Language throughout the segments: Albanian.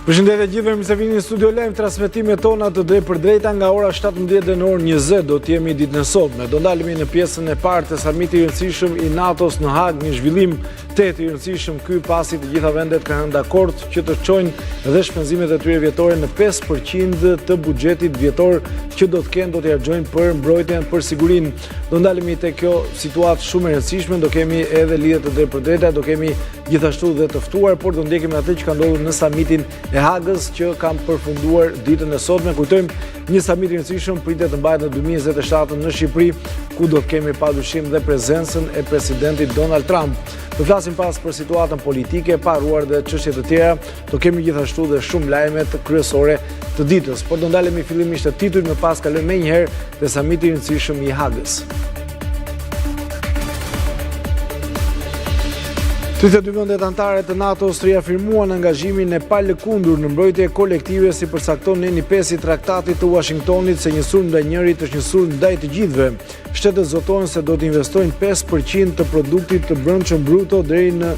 Përshëndetje gjithëve, mirë se vini në studio lajm. Transmetimet tona të drejtë për drejta nga ora 17 dhe në orën 20 do të jemi ditën e sotme. Do ndalemi në pjesën e parë të samitit i rëndësishëm i NATO-s në Hag, një zhvillim i rëndësishëm ky pasi të gjitha vendet kanë rënë dakord që të çojnë dhe shpenzimet e tyre vjetore në 5% të buxhetit vjetor që do të kenë, do të harxojnë për mbrojtjen, për sigurinë. Do ndalemi te kjo situatë shumë e rëndësishme, do kemi edhe lidhje të drejtë për drejta, do kemi gjithashtu dhe të ftuar, por do ndjekim atë që ka ndodhur në samitin e Hagës që kam përfunduar ditën e sotme. Kujtojmë një samit i rëndësishëm pritet të mbahet në 2027 në Shqipëri, ku do të kemi padyshim dhe prezencën e presidentit Donald Trump. Do flasim pas për situatën politike, paruar dhe çështje të tjera. Do kemi gjithashtu dhe shumë lajme të kryesore të ditës, por do ndalemi fillimisht të titujt, më pas kalojmë menjëherë te samiti i rëndësishëm i Hagës. 32 vendet anëtare të NATO-s riafirmuan angazhimin e palëkundur në mbrojtje kolektive, si përcakton Neni 5 i Traktatit të Washingtonit se një sulm ndaj njërit është një sulm ndaj të gjithëve. Shtetet zotojnë se do të investojnë 5% të produktit të brendshëm bruto deri në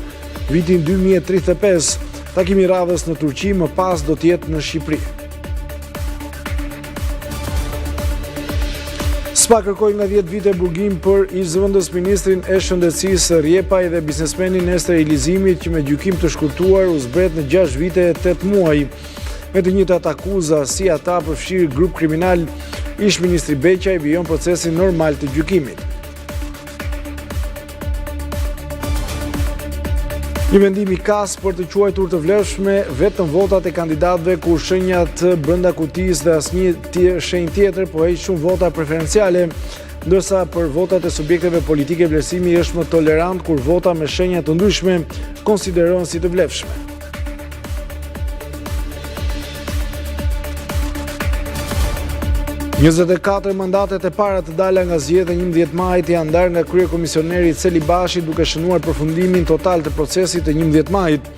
vitin 2035. Takimi i radhës në Turqi më pas do të jetë në Shqipëri. SPA kërkoi nga 10 vite burgim për ish-zëvendës ministrin e shëndetësisë Rjepaj dhe biznesmenin Ester Ilizimit, që me gjykim të shkurtuar u zbret në 6 vite e 8 muaj. Me të njëjtat akuza si ata përfshirë grup kriminal, ish-ministri Beqaj vijon procesin normal të gjykimit. Një vendim i KAS për të quajtur të vlefshme vetëm votat e kandidatëve, kur shenjat brenda kutisë dhe asnjë shenjë tjetër, po heq shumë vota preferenciale, ndërsa për votat e subjekteve politike vlerësimi është më tolerant kur vota me shenja të ndryshme konsiderohen si të vlefshme. Njëzet e 4 mandatet e para të dala nga zgjedhja 11 majit janë ndarë nga kryekomisioneri Celibashi, duke shënuar përfundimin total të procesit të 11 majit.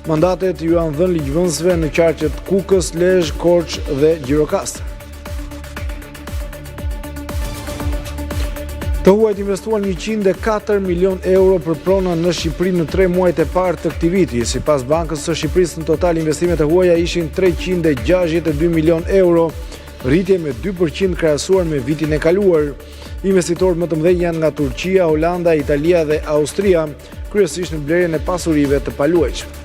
Mandatet ju janë dhënë ligjvënësve në qarqet Kukës, Lezhë, Korçë dhe Gjirokastër. Të huajt investuan 104 milion euro për prona në Shqipëri në 3 muajt e parë të këtij viti. Sipas Bankës së Shqipërisë, në total investimet e huaja ishin 362 milion euro, rritje me 2% krahasuar me vitin e kaluar. Investitorët më të mëdhenj janë nga Turqia, Holanda, Italia dhe Austria, kryesisht në blerjen e pasurive të paluajtshme.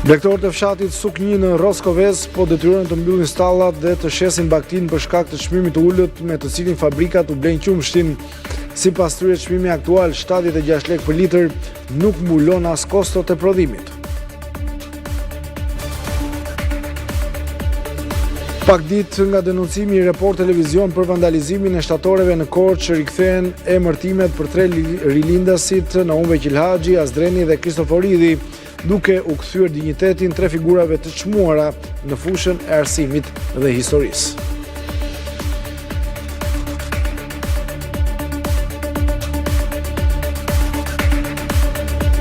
Blegtorët e fshatit Suk 1 në Roskovec po detyrohen të mbyllin stallat dhe të shesin baktin për shkak të çmimit të ulët me të cilin fabrikat u blejnë qumshtin. Sipas tyre, çmimi aktual 76 lekë për litër nuk mbulon as kostot e prodhimit. Pak ditë nga denoncimi i Report Televizion për vandalizimin e shtatoreve në Korçë, rikthehen emërtimet për 3 rilindasit, Naum Veqilhaxhi, Azdreni dhe Kristoforidi, duke u kthyer dinjitetin 3 figurave të çmuara në fushën e arsimit dhe historisë.